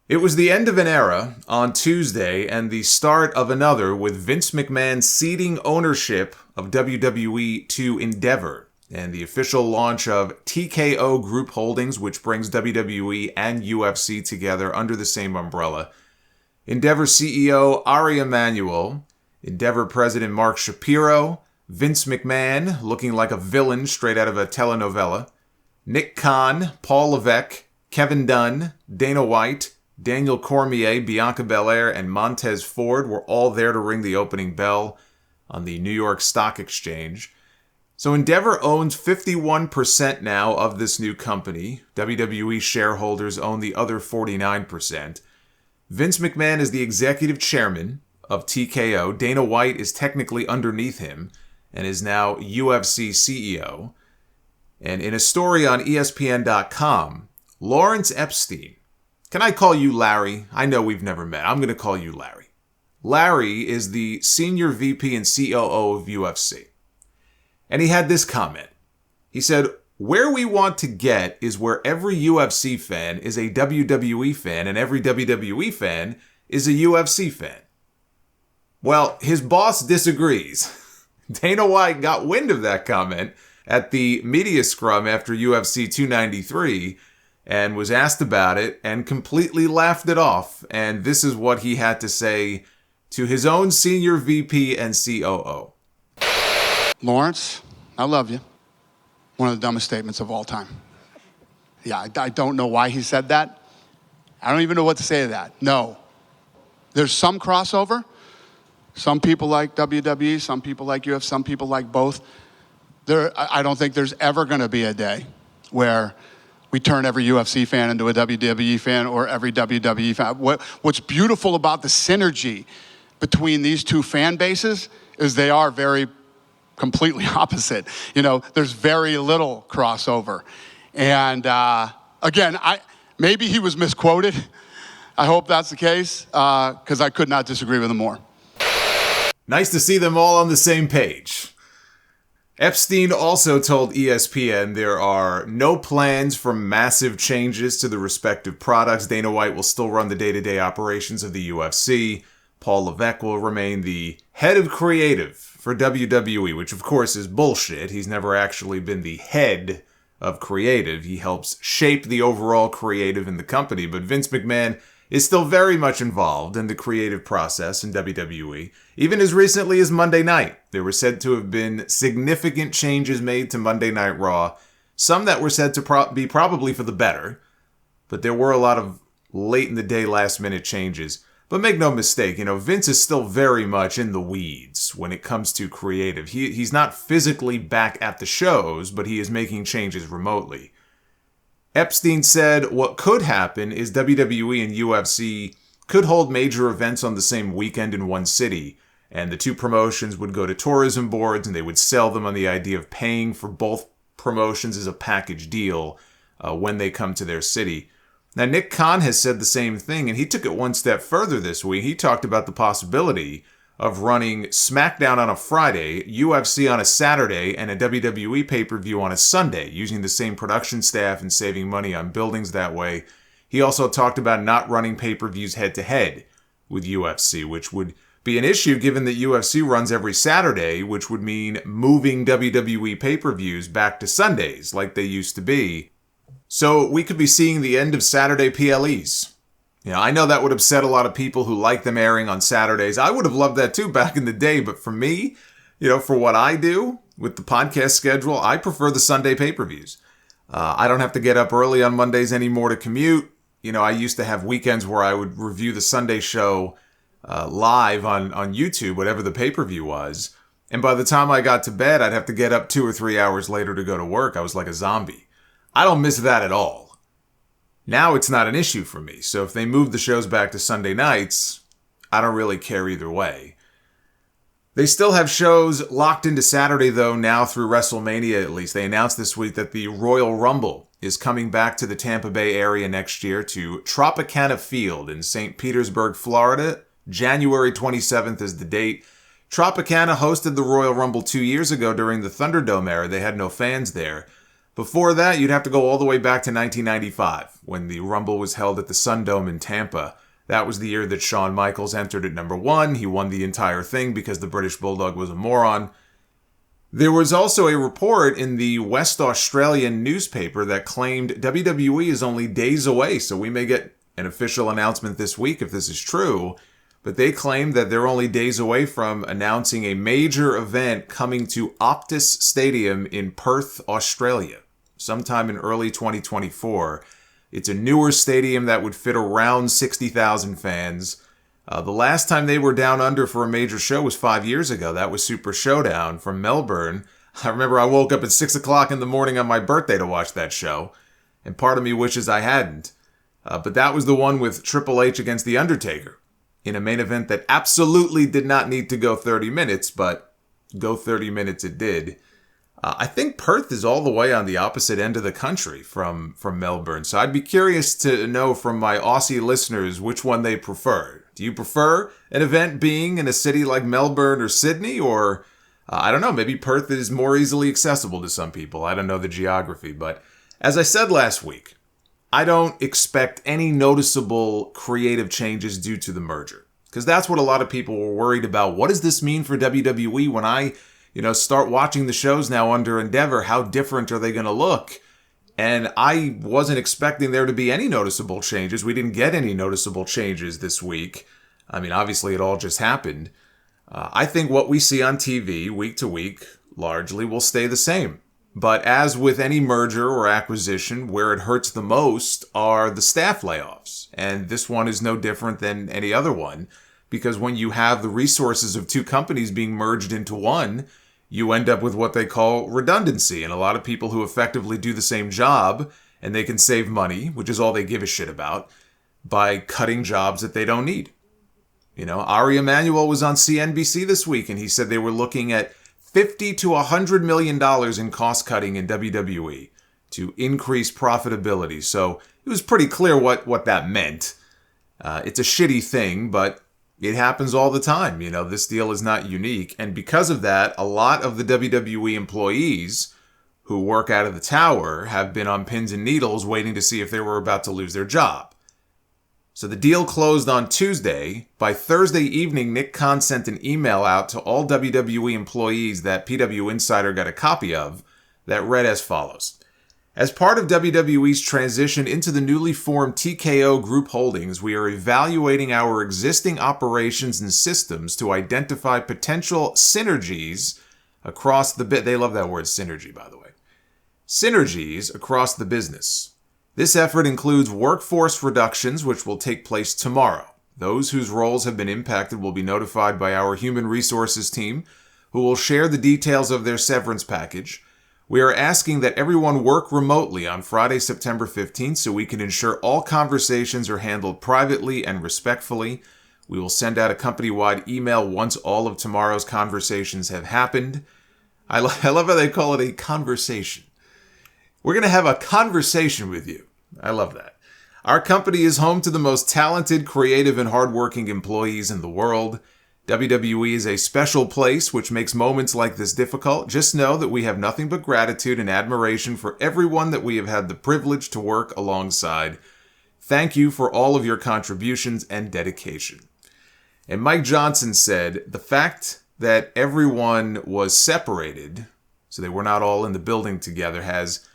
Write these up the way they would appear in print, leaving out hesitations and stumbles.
It was the end of an era on Tuesday and the start of another, with Vince McMahon ceding ownership of WWE to Endeavor and the official launch of TKO Group Holdings, which brings WWE and UFC together under the same umbrella. Endeavor CEO Ari Emanuel, Endeavor President Mark Shapiro, Vince McMahon, looking like a villain straight out of a telenovela, Nick Khan, Paul Levesque, Kevin Dunn, Dana White, Daniel Cormier, Bianca Belair, and Montez Ford were all there to ring the opening bell on the New York Stock Exchange. So Endeavor owns 51% now of this new company. WWE shareholders own the other 49%. Vince McMahon is the executive chairman of TKO. Dana White is technically underneath him and is now UFC CEO. And in a story on ESPN.com, Lawrence Epstein, can I call you Larry? I know we've never met. I'm going to call you Larry. Larry is the senior VP and COO of UFC. And he had this comment. He said, "Where we want to get is where every UFC fan is a WWE fan and every WWE fan is a UFC fan." Well, his boss disagrees. Dana White got wind of that comment at the media scrum after UFC 293 and was asked about it and completely laughed it off. And this is what he had to say to his own senior VP and COO. Lawrence, I love you. One of the dumbest statements of all time. Yeah, I don't know why he said that. I don't even know what to say to that. No. There's some crossover. Some people like WWE, some people like UFC, some people like both. I don't think there's ever going to be a day where we turn every UFC fan into a WWE fan or every WWE fan. What's beautiful about the synergy between these two fan bases is they are very completely opposite. You know, there's very little crossover. And again, maybe he was misquoted. I hope that's the case, because I could not disagree with him more. Nice to see them all on the same page. Epstein also told ESPN there are no plans for massive changes to the respective products. Dana White will still run the day-to-day operations of the UFC. Paul Levesque will remain the head of creative for WWE, which of course is bullshit. He's never actually been the head of creative. He helps shape the overall creative in the company, but Vince McMahon is still very much involved in the creative process in WWE. Even as recently as Monday night, there were said to have been significant changes made to Monday Night Raw, some that were said to be probably for the better, but there were a lot of late-in-the-day, last-minute changes. But make no mistake, Vince is still very much in the weeds when it comes to creative. He's not physically back at the shows, but he is making changes remotely. Epstein said what could happen is WWE and UFC could hold major events on the same weekend in one city, and the two promotions would go to tourism boards and they would sell them on the idea of paying for both promotions as a package deal when they come to their city. Now, Nick Khan has said the same thing, and he took it one step further this week. He talked about the possibility of running SmackDown on a Friday, UFC on a Saturday, and a WWE pay-per-view on a Sunday, using the same production staff and saving money on buildings that way. He also talked about not running pay-per-views head-to-head with UFC, which would be an issue given that UFC runs every Saturday, which would mean moving WWE pay-per-views back to Sundays like they used to be. So we could be seeing the end of Saturday PLEs. I know that would upset a lot of people who like them airing on Saturdays. I would have loved that too back in the day, but for me, for what I do with the podcast schedule, I prefer the Sunday pay-per-views. I don't have to get up early on Mondays anymore to commute. I used to have weekends where I would review the Sunday show live on YouTube, whatever the pay-per-view was. And by the time I got to bed, I'd have to get up 2 or 3 hours later to go to work. I was like a zombie. I don't miss that at all. Now it's not an issue for me. So if they move the shows back to Sunday nights, I don't really care either way. They still have shows locked into Saturday, though, now through WrestleMania at least. They announced this week that the Royal Rumble is coming back to the Tampa Bay area next year to Tropicana Field in St. Petersburg, Florida. January 27th is the date. Tropicana hosted the Royal Rumble 2 years ago during the Thunderdome era. They had no fans there. Before that, you'd have to go all the way back to 1995, when the Rumble was held at the Sundome in Tampa. That was the year that Shawn Michaels entered at number 1. He won the entire thing because the British Bulldog was a moron. There was also a report in the West Australian newspaper that claimed WWE is only days away, so we may get an official announcement this week if this is true, but they claimed that they're only days away from announcing a major event coming to Optus Stadium in Perth, Australia, sometime in early 2024. It's a newer stadium that would fit around 60,000 fans. The last time they were down under for a major show was 5 years ago. That was Super Showdown from Melbourne. I remember I woke up at 6 o'clock in the morning on my birthday to watch that show, and part of me wishes I hadn't. But that was the one with Triple H against The Undertaker in a main event that absolutely did not need to go 30 minutes, but go 30 minutes it did. I think Perth is all the way on the opposite end of the country from Melbourne, so I'd be curious to know from my Aussie listeners which one they prefer. Do you prefer an event being in a city like Melbourne or Sydney, or I don't know, maybe Perth is more easily accessible to some people. I don't know the geography, but as I said last week, I don't expect any noticeable creative changes due to the merger, because that's what a lot of people were worried about. What does this mean for WWE when I start watching the shows now under Endeavor? How different are they going to look? And I wasn't expecting there to be any noticeable changes. We didn't get any noticeable changes this week. I mean, obviously it all just happened. I think what we see on TV week to week largely will stay the same. But as with any merger or acquisition, where it hurts the most are the staff layoffs. And this one is no different than any other one, because when you have the resources of two companies being merged into one, you end up with what they call redundancy. And a lot of people who effectively do the same job, and they can save money, which is all they give a shit about, by cutting jobs that they don't need. Ari Emanuel was on CNBC this week, and he said they were looking at $50 to $100 million in cost cutting in WWE to increase profitability. So it was pretty clear what that meant. It's a shitty thing, but it happens all the time. This deal is not unique. And because of that, a lot of the WWE employees who work out of the tower have been on pins and needles waiting to see if they were about to lose their job. So the deal closed on Tuesday. By Thursday evening, Nick Khan sent an email out to all WWE employees that PW Insider got a copy of that read as follows. As part of WWE's transition into the newly formed TKO Group Holdings, we are evaluating our existing operations and systems to identify potential synergies across the They love that word synergy, by the way. Synergies across the business. This effort includes workforce reductions, which will take place tomorrow. Those whose roles have been impacted will be notified by our human resources team, who will share the details of their severance package. We are asking that everyone work remotely on Friday, September 15th, so we can ensure all conversations are handled privately and respectfully. We will send out a company-wide email once all of tomorrow's conversations have happened. I love how they call it a conversation. We're going to have a conversation with you. I love that. Our company is home to the most talented, creative, and hardworking employees in the world. WWE is a special place, which makes moments like this difficult. Just know that we have nothing but gratitude and admiration for everyone that we have had the privilege to work alongside. Thank you for all of your contributions and dedication. And Mike Johnson said, the fact that everyone was separated, so they were not all in the building together, has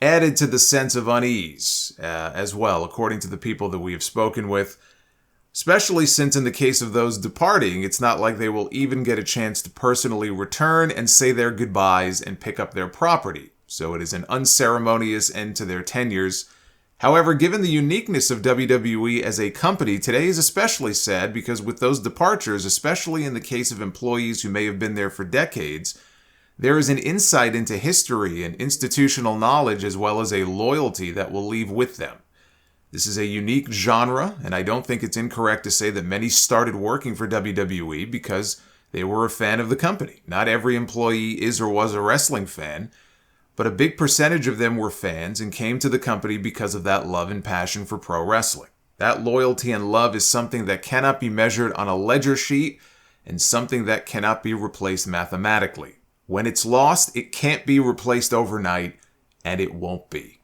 added to the sense of unease as well, according to the people that we have spoken with, especially since in the case of those departing, it's not like they will even get a chance to personally return and say their goodbyes and pick up their property. So it is an unceremonious end to their tenures. However, given the uniqueness of WWE as a company, today is especially sad because with those departures, especially in the case of employees who may have been there for decades, there is an insight into history and institutional knowledge as well as a loyalty that will leave with them. This is a unique genre, and I don't think it's incorrect to say that many started working for WWE because they were a fan of the company. Not every employee is or was a wrestling fan, but a big percentage of them were fans and came to the company because of that love and passion for pro wrestling. That loyalty and love is something that cannot be measured on a ledger sheet and something that cannot be replaced mathematically. When it's lost, it can't be replaced overnight. and it won't be.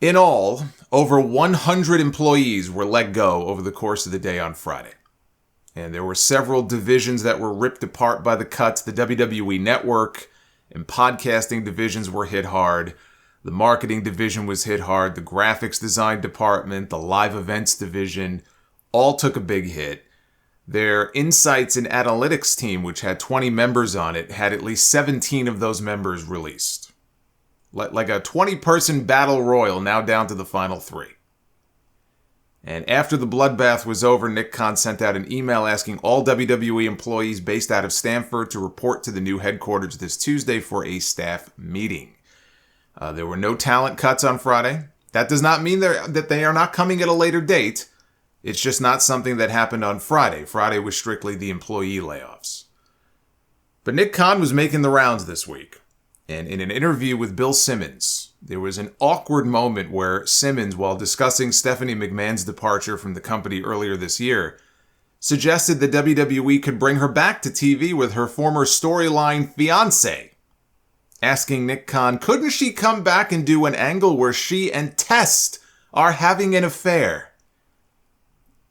In all, over 100 employees were let go over the course of the day on Friday. And there were several divisions that were ripped apart by the cuts. The WWE Network and podcasting divisions were hit hard. The marketing division was hit hard. The graphics design department, the live events division, all took a big hit. Their insights and analytics team, which had 20 members on it, had at least 17 of those members released. Like a 20-person battle royal, now down to the final 3. And after the bloodbath was over, Nick Khan sent out an email asking all WWE employees based out of Stamford to report to the new headquarters this Tuesday for a staff meeting. There were no talent cuts on Friday. That does not mean that they are not coming at a later date. It's just not something that happened on Friday. Friday was strictly the employee layoffs. But Nick Khan was making the rounds this week. And in an interview with Bill Simmons, there was an awkward moment where Simmons, while discussing Stephanie McMahon's departure from the company earlier this year, suggested that WWE could bring her back to TV with her former storyline fiancé, asking Nick Khan, couldn't she come back and do an angle where she and Test are having an affair?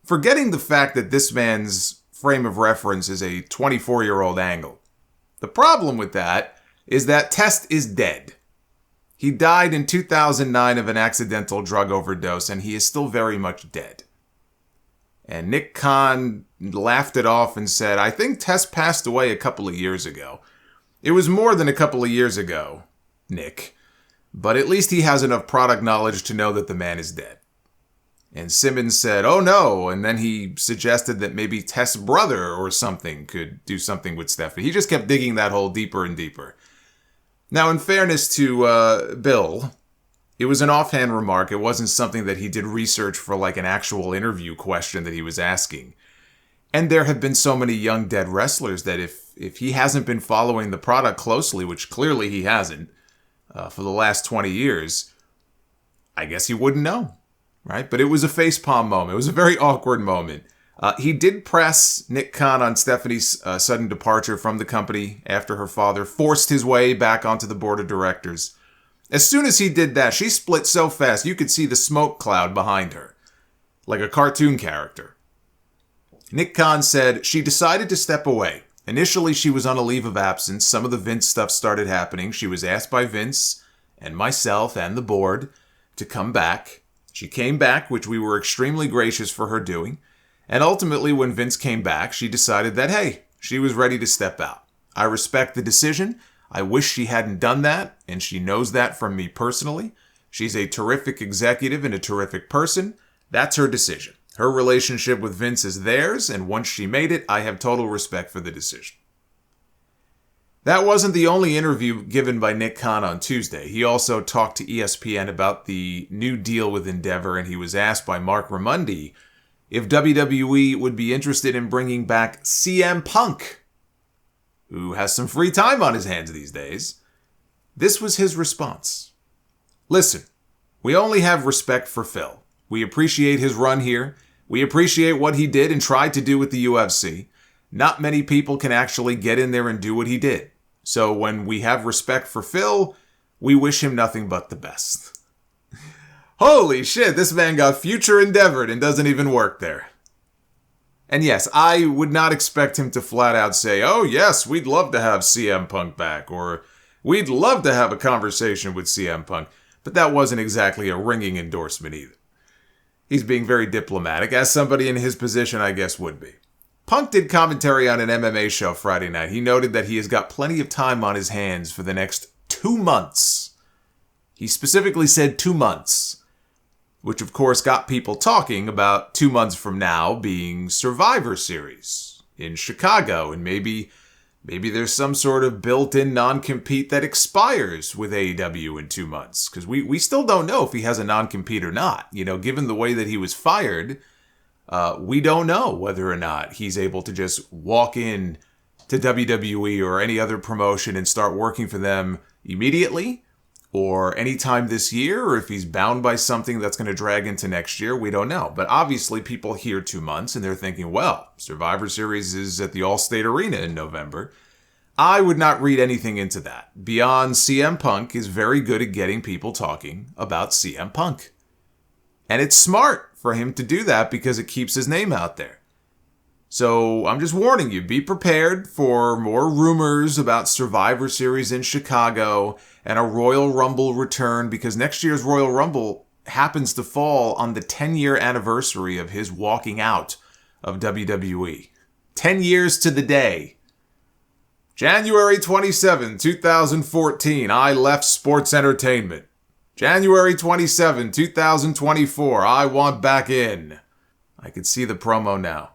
Forgetting the fact that this man's frame of reference is a 24-year-old angle. The problem with that is that Test is dead. He died in 2009 of an accidental drug overdose, and he is still very much dead. And Nick Khan laughed it off and said, I think Test passed away a couple of years ago. It was more than a couple of years ago, Nick. But at least he has enough product knowledge to know that the man is dead. And Simmons said, oh no, and then he suggested that maybe Test's brother or something could do something with Stephanie. He just kept digging that hole deeper and deeper. Now, in fairness to Bill, it was an offhand remark. It wasn't something that he did research for like an actual interview question that he was asking. And there have been so many young dead wrestlers that if he hasn't been following the product closely, which clearly he hasn't, for the last 20 years, I guess he wouldn't know, right? But it was a facepalm moment. It was a very awkward moment. He did press Nick Khan on Stephanie's sudden departure from the company after her father forced his way back onto the board of directors. As soon as he did that, she split so fast you could see the smoke cloud behind her, like a cartoon character. Nick Khan said she decided to step away. Initially, she was on a leave of absence. Some of the Vince stuff started happening. She was asked by Vince and myself and the board to come back. She came back, which we were extremely gracious for her doing. And ultimately, when Vince came back, she decided that, hey, she was ready to step out. I respect the decision. I wish she hadn't done that, and she knows that from me personally. She's a terrific executive and a terrific person. That's her decision. Her relationship with Vince is theirs, and once she made it, I have total respect for the decision. That wasn't the only interview given by Nick Khan on Tuesday. He also talked to ESPN about the new deal with Endeavor, and he was asked by Mark Raimondi if WWE would be interested in bringing back CM Punk, who has some free time on his hands these days. This was his response. Listen, we only have respect for Phil. We appreciate his run here. We appreciate what he did and tried to do with the UFC. Not many people can actually get in there and do what he did. So when we have respect for Phil, we wish him nothing but the best. Holy shit, this man got future endeavored and doesn't even work there. And yes, I would not expect him to flat out say, oh yes, we'd love to have CM Punk back, or we'd love to have a conversation with CM Punk. But that wasn't exactly a ringing endorsement either. He's being very diplomatic, as somebody in his position I guess would be. Punk did commentary on an MMA show Friday night. He noted that he has got plenty of time on his hands for the next 2 months. He specifically said 2 months. Which, of course, got people talking about 2 months from now being Survivor Series in Chicago. And maybe there's some sort of built-in non-compete that expires with AEW in 2 months. Because we still don't know if he has a non-compete or not. You know, given the way that he was fired, we don't know whether or not he's able to just walk in to WWE or any other promotion and start working for them immediately, or anytime this year, or if he's bound by something that's going to drag into next year, we don't know. But obviously people hear 2 months and they're thinking, well, Survivor Series is at the Allstate Arena in November. I would not read anything into that. Beyond, CM Punk is very good at getting people talking about CM Punk. And it's smart for him to do that because it keeps his name out there. So I'm just warning you, be prepared for more rumors about Survivor Series in Chicago and a Royal Rumble return, because next year's Royal Rumble happens to fall on the 10-year anniversary of his walking out of WWE. 10 years to the day. January 27, 2014, I left sports entertainment. January 27, 2024, I want back in. I could see the promo now.